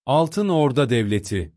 Altın Orda Devleti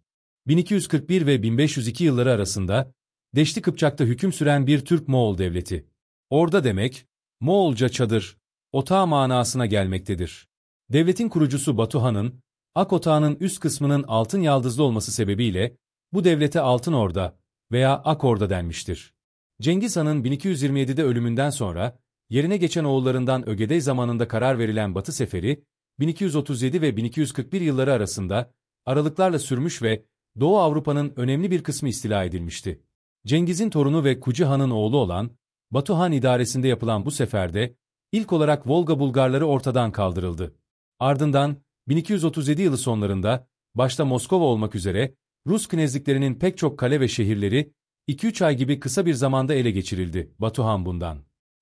1241 ve 1502 yılları arasında Deşti Kıpçak'ta hüküm süren bir Türk-Moğol devleti. Orda demek, Moğolca çadır, otağı manasına gelmektedir. Devletin kurucusu Batuhan'ın, Ak Otağı'nın üst kısmının altın yaldızlı olması sebebiyle bu devlete Altın Orda veya Ak Orda denmiştir. Cengiz Han'ın 1227'de ölümünden sonra yerine geçen oğullarından Ögedey zamanında karar verilen Batı Seferi, 1237 ve 1241 yılları arasında aralıklarla sürmüş ve Doğu Avrupa'nın önemli bir kısmı istila edilmişti. Cengiz'in torunu ve Kucu Han'ın oğlu olan Batu Han idaresinde yapılan bu seferde ilk olarak Volga Bulgarları ortadan kaldırıldı. Ardından 1237 yılı sonlarında başta Moskova olmak üzere Rus knezliklerinin pek çok kale ve şehirleri 2-3 ay gibi kısa bir zamanda ele geçirildi Batu Han bundan.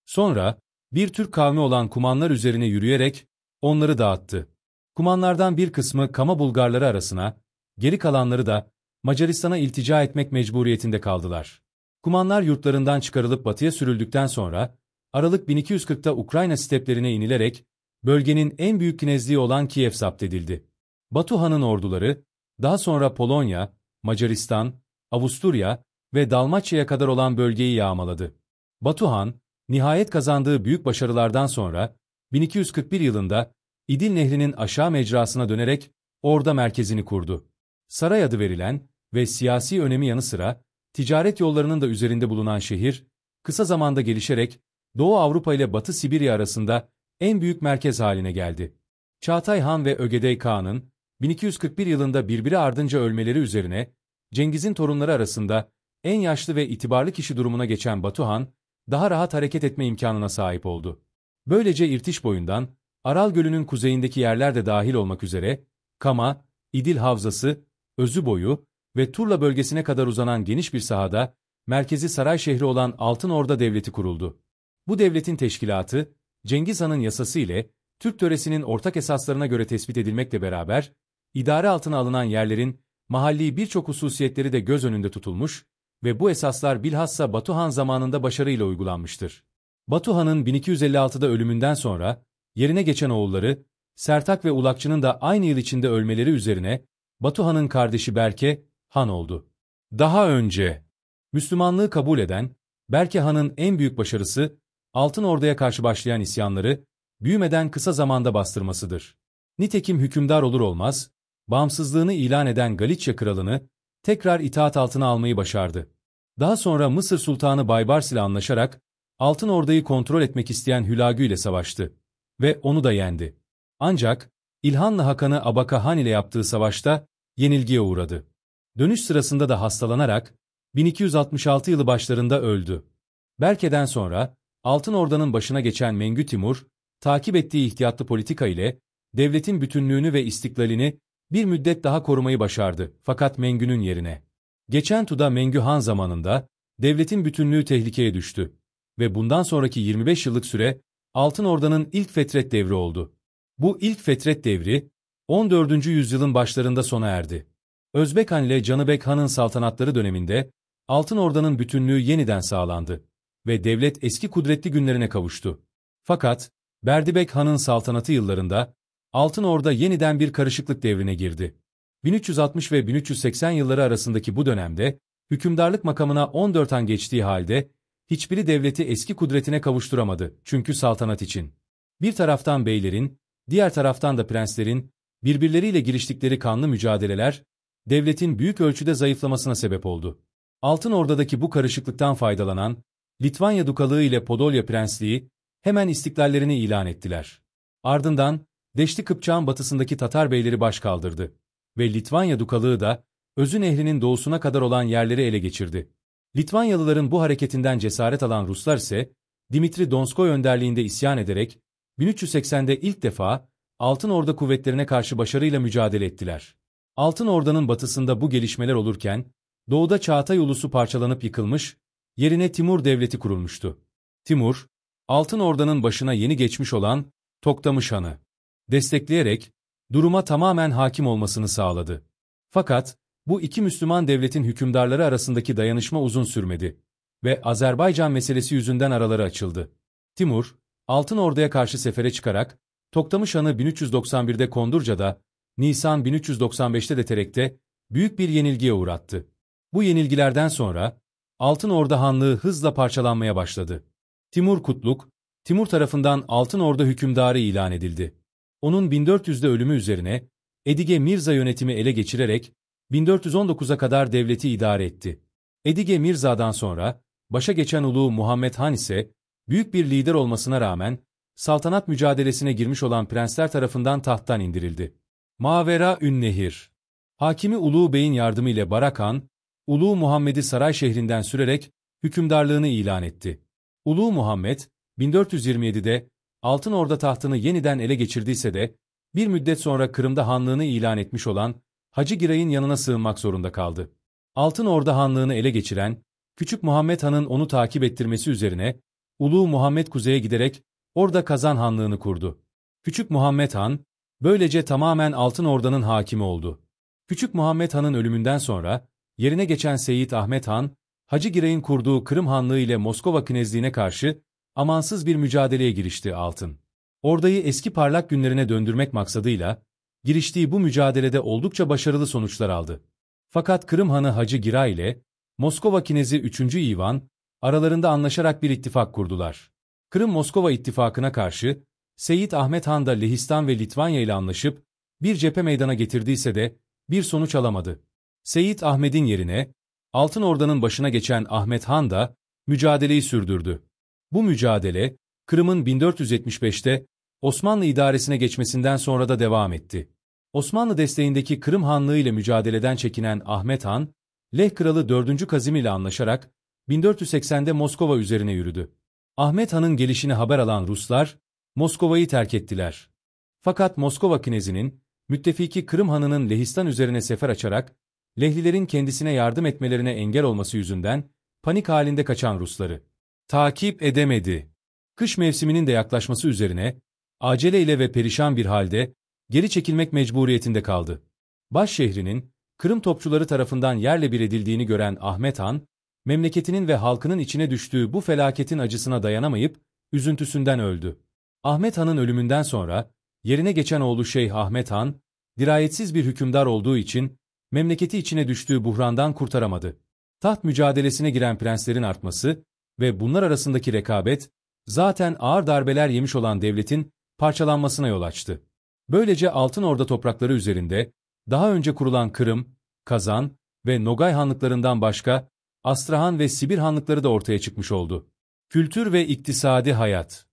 Sonra bir Türk kavmi olan Kumanlar üzerine yürüyerek onları dağıttı. Kumanlardan bir kısmı Kama Bulgarları arasına, geri kalanları da Macaristan'a iltica etmek mecburiyetinde kaldılar. Kumanlar yurtlarından çıkarılıp batıya sürüldükten sonra, Aralık 1240'ta Ukrayna steplerine inilerek, bölgenin en büyük knezliği olan Kiev zapt edildi. Batu Han'ın orduları, daha sonra Polonya, Macaristan, Avusturya ve Dalmaçya'ya kadar olan bölgeyi yağmaladı. Batu Han, nihayet kazandığı büyük başarılardan sonra, 1241 yılında İdil Nehri'nin aşağı mecrasına dönerek orada merkezini kurdu. Saray adı verilen ve siyasi önemi yanı sıra ticaret yollarının da üzerinde bulunan şehir, kısa zamanda gelişerek Doğu Avrupa ile Batı Sibirya arasında en büyük merkez haline geldi. Çağatay Han ve Ögedey Kağan'ın 1241 yılında birbiri ardınca ölmeleri üzerine Cengiz'in torunları arasında en yaşlı ve itibarlı kişi durumuna geçen Batu Han, daha rahat hareket etme imkanına sahip oldu. Böylece İrtiş boyundan Aral Gölü'nün kuzeyindeki yerler de dahil olmak üzere Kama, İdil Havzası, Özü boyu ve Turla bölgesine kadar uzanan geniş bir sahada merkezi saray şehri olan Altın Orda Devleti kuruldu. Bu devletin teşkilatı, Cengiz Han'ın yasası ile Türk töresinin ortak esaslarına göre tespit edilmekle beraber, idare altına alınan yerlerin mahalli birçok hususiyetleri de göz önünde tutulmuş ve bu esaslar bilhassa Batu Han zamanında başarıyla uygulanmıştır. Batu Han'ın 1256'da ölümünden sonra, yerine geçen oğulları, Sertak ve Ulakçı'nın da aynı yıl içinde ölmeleri üzerine, Batu Han'ın kardeşi Berke, Han oldu. Daha önce, Müslümanlığı kabul eden, Berke Han'ın en büyük başarısı, Altın Ordu'ya karşı başlayan isyanları, büyümeden kısa zamanda bastırmasıdır. Nitekim hükümdar olur olmaz, bağımsızlığını ilan eden Galicia kralını, tekrar itaat altına almayı başardı. Daha sonra Mısır Sultanı Baybars ile anlaşarak, Altın Ordu'yu kontrol etmek isteyen Hülagü ile savaştı ve onu da yendi. Ancak, İlhanlı Hakan'ı Abaka Han ile yaptığı savaşta yenilgiye uğradı. Dönüş sırasında da hastalanarak 1266 yılı başlarında öldü. Berke'den sonra Altın Orda'nın başına geçen Mengü Timur, takip ettiği ihtiyatlı politika ile devletin bütünlüğünü ve istiklalini bir müddet daha korumayı başardı. Fakat Mengü'nün yerine geçen Tuda Mengü Han zamanında devletin bütünlüğü tehlikeye düştü ve bundan sonraki 25 yıllık süre Altın Orda'nın ilk fetret devri oldu. Bu ilk fetret devri 14. yüzyılın başlarında sona erdi. Özbek Han ile Canıbek Han'ın saltanatları döneminde Altın Orda'nın bütünlüğü yeniden sağlandı ve devlet eski kudretli günlerine kavuştu. Fakat Berdibek Han'ın saltanatı yıllarında Altın Orda yeniden bir karışıklık devrine girdi. 1360 ve 1380 yılları arasındaki bu dönemde hükümdarlık makamına 14 han geçtiği halde hiçbiri devleti eski kudretine kavuşturamadı çünkü saltanat için. Bir taraftan beylerin, diğer taraftan da prenslerin birbirleriyle giriştikleri kanlı mücadeleler devletin büyük ölçüde zayıflamasına sebep oldu. Altın Orda'daki bu karışıklıktan faydalanan Litvanya Dukalığı ile Podolya Prensliği hemen istiklallerini ilan ettiler. Ardından Deşti Kıpçak'ın batısındaki Tatar beyleri başkaldırdı ve Litvanya Dukalığı da Özü Nehri'nin doğusuna kadar olan yerleri ele geçirdi. Litvanyalıların bu hareketinden cesaret alan Ruslar ise Dimitri Donskoy önderliğinde isyan ederek 1380'de ilk defa Altın Orda kuvvetlerine karşı başarıyla mücadele ettiler. Altın Orda'nın batısında bu gelişmeler olurken doğuda Çağatay ulusu parçalanıp yıkılmış, yerine Timur Devleti kurulmuştu. Timur, Altın Orda'nın başına yeni geçmiş olan Toktamış Han'ı destekleyerek duruma tamamen hakim olmasını sağladı. Fakat bu iki Müslüman devletin hükümdarları arasındaki dayanışma uzun sürmedi ve Azerbaycan meselesi yüzünden araları açıldı. Timur, Altın Ordu'ya karşı sefere çıkarak Toktamış Han'ı 1391'de Kondurca'da, Nisan 1395'te de Terek'te büyük bir yenilgiye uğrattı. Bu yenilgilerden sonra Altın Orda Hanlığı hızla parçalanmaya başladı. Timur Kutluk, Timur tarafından Altın Orda hükümdarı ilan edildi. Onun 1400'de ölümü üzerine Edige Mirza yönetimi ele geçirerek 1419'a kadar devleti idare etti. Edige Mirza'dan sonra başa geçen Ulu Muhammed Han ise büyük bir lider olmasına rağmen saltanat mücadelesine girmiş olan prensler tarafından tahttan indirildi. Mavera-ün-Nehir. Hakimi Ulu Bey'in yardımı ile Barak Han, Ulu Muhammed'i saray şehrinden sürerek hükümdarlığını ilan etti. Ulu Muhammed, 1427'de Altın Orda tahtını yeniden ele geçirdiyse de, bir müddet sonra Kırım'da hanlığını ilan etmiş olan Hacı Giray'ın yanına sığınmak zorunda kaldı. Altın Orda Hanlığını ele geçiren, Küçük Muhammed Han'ın onu takip ettirmesi üzerine, Ulu Muhammed kuzeye giderek orada Kazan Hanlığını kurdu. Küçük Muhammed Han, böylece tamamen Altın Orda'nın hakimi oldu. Küçük Muhammed Han'ın ölümünden sonra, yerine geçen Seyyid Ahmet Han, Hacı Giray'ın kurduğu Kırım Hanlığı ile Moskova Knezliğine karşı amansız bir mücadeleye girişti Altın Orda'yı eski parlak günlerine döndürmek maksadıyla, giriştiği bu mücadelede oldukça başarılı sonuçlar aldı. Fakat Kırım Hanı Hacı Giray ile Moskova Knezi 3. İvan, aralarında anlaşarak bir ittifak kurdular. Kırım-Moskova ittifakına karşı, Seyyid Ahmet Han da Lehistan ve Litvanya ile anlaşıp, bir cephe meydana getirdiyse de, bir sonuç alamadı. Seyyid Ahmet'in yerine, Altın Orda'nın başına geçen Ahmet Han da, mücadeleyi sürdürdü. Bu mücadele, Kırım'ın 1475'te, Osmanlı idaresine geçmesinden sonra da devam etti. Osmanlı desteğindeki Kırım Hanlığı ile mücadeleden çekinen Ahmet Han, Leh Kralı 4. Kazim ile anlaşarak 1480'de Moskova üzerine yürüdü. Ahmet Han'ın gelişini haber alan Ruslar, Moskova'yı terk ettiler. Fakat Moskova Knezinin, müttefiki Kırım Hanı'nın Lehistan üzerine sefer açarak, Lehlilerin kendisine yardım etmelerine engel olması yüzünden, panik halinde kaçan Rusları takip edemedi. Kış mevsiminin de yaklaşması üzerine, aceleyle ve perişan bir halde, geri çekilmek mecburiyetinde kaldı. Baş şehrinin, Kırım topçuları tarafından yerle bir edildiğini gören Ahmet Han, memleketinin ve halkının içine düştüğü bu felaketin acısına dayanamayıp, üzüntüsünden öldü. Ahmet Han'ın ölümünden sonra, yerine geçen oğlu Şeyh Ahmet Han, dirayetsiz bir hükümdar olduğu için, memleketi içine düştüğü buhrandan kurtaramadı. Taht mücadelesine giren prenslerin artması ve bunlar arasındaki rekabet, zaten ağır darbeler yemiş olan devletin parçalanmasına yol açtı. Böylece Altın Orda toprakları üzerinde, daha önce kurulan Kırım, Kazan ve Nogay hanlıklarından başka, Astrahan ve Sibir hanlıkları da ortaya çıkmış oldu. Kültür ve iktisadi hayat.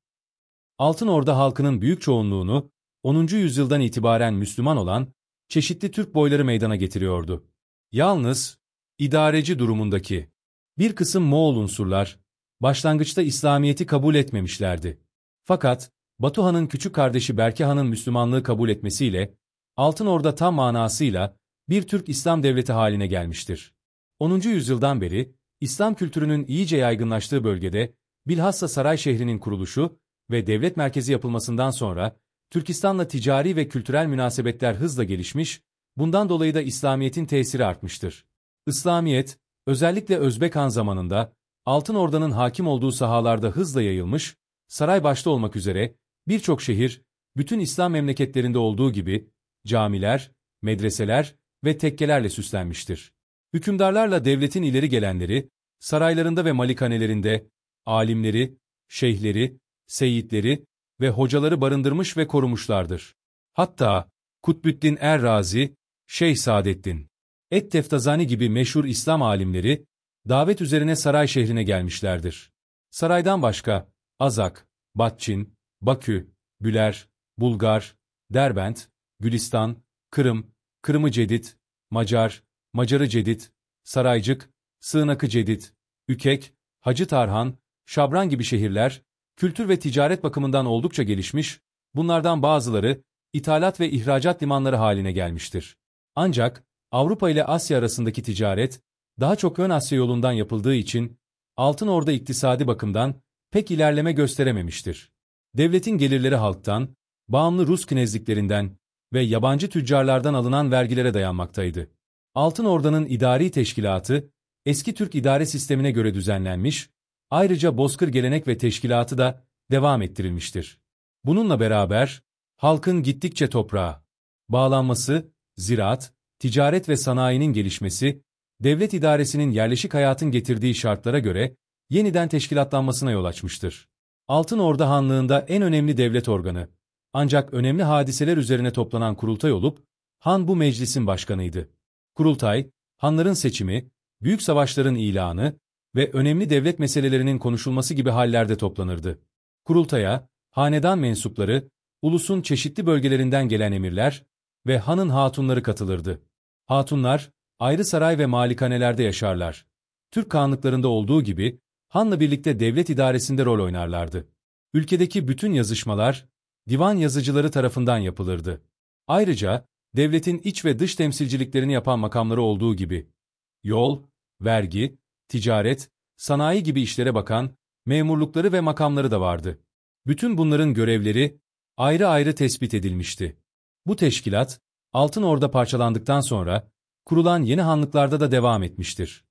Altın Orda halkının büyük çoğunluğunu, 10. yüzyıldan itibaren Müslüman olan, çeşitli Türk boyları meydana getiriyordu. Yalnız, idareci durumundaki bir kısım Moğol unsurlar, başlangıçta İslamiyet'i kabul etmemişlerdi. Fakat, Batu Han'ın küçük kardeşi Berke Han'ın Müslümanlığı kabul etmesiyle, Altın Orda tam manasıyla bir Türk İslam devleti haline gelmiştir. 10. yüzyıldan beri, İslam kültürünün iyice yaygınlaştığı bölgede, bilhassa saray şehrinin kuruluşu ve devlet merkezi yapılmasından sonra, Türkistan'la ticari ve kültürel münasebetler hızla gelişmiş, bundan dolayı da İslamiyet'in tesiri artmıştır. İslamiyet, özellikle Özbek Han zamanında, Altın Orda'nın hakim olduğu sahalarda hızla yayılmış, saray başta olmak üzere, birçok şehir, bütün İslam memleketlerinde olduğu gibi, camiler, medreseler ve tekkelerle süslenmiştir. Hükümdarlarla devletin ileri gelenleri, saraylarında ve malikanelerinde, alimleri, şeyhleri, seyitleri ve hocaları barındırmış ve korumuşlardır. Hatta, Kutbüddin Er-Razi, Şeyh Saadettin, Et-Teftazani gibi meşhur İslam alimleri, davet üzerine saray şehrine gelmişlerdir. Saraydan başka, Azak, Batçin, Bakü, Büler, Bulgar, Derbent, Gülistan, Kırım, Kırımı Cedid, Macar, Macarı Cedid, Saraycık, Sığınakı Cedid, Ükek, Hacı Tarhan, Şabran gibi şehirler, kültür ve ticaret bakımından oldukça gelişmiş, bunlardan bazıları, ithalat ve ihracat limanları haline gelmiştir. Ancak, Avrupa ile Asya arasındaki ticaret, daha çok Ön Asya yolundan yapıldığı için, Altın Orda iktisadi bakımdan pek ilerleme gösterememiştir. Devletin gelirleri halktan, bağımlı Rus knezliklerinden ve yabancı tüccarlardan alınan vergilere dayanmaktaydı. Altın Orda'nın idari teşkilatı, eski Türk idare sistemine göre düzenlenmiş, ayrıca Bozkır gelenek ve teşkilatı da devam ettirilmiştir. Bununla beraber, halkın gittikçe toprağa bağlanması, ziraat, ticaret ve sanayinin gelişmesi, devlet idaresinin yerleşik hayatın getirdiği şartlara göre yeniden teşkilatlanmasına yol açmıştır. Altın Orda Hanlığı'nda en önemli devlet organı, ancak önemli hadiseler üzerine toplanan kurultay olup, han bu meclisin başkanıydı. Kurultay, hanların seçimi, büyük savaşların ilanı ve önemli devlet meselelerinin konuşulması gibi hallerde toplanırdı. Kurultaya, hanedan mensupları, ulusun çeşitli bölgelerinden gelen emirler ve hanın hatunları katılırdı. Hatunlar, ayrı saray ve malikanelerde yaşarlar. Türk kağanlıklarında olduğu gibi, hanla birlikte devlet idaresinde rol oynarlardı. Ülkedeki bütün yazışmalar, divan yazıcıları tarafından yapılırdı. Ayrıca, devletin iç ve dış temsilciliklerini yapan makamları olduğu gibi, yol, vergi, ticaret, sanayi gibi işlere bakan memurlukları ve makamları da vardı. Bütün bunların görevleri ayrı ayrı tespit edilmişti. Bu teşkilat, Altın Orda parçalandıktan sonra kurulan yeni hanlıklarda da devam etmiştir.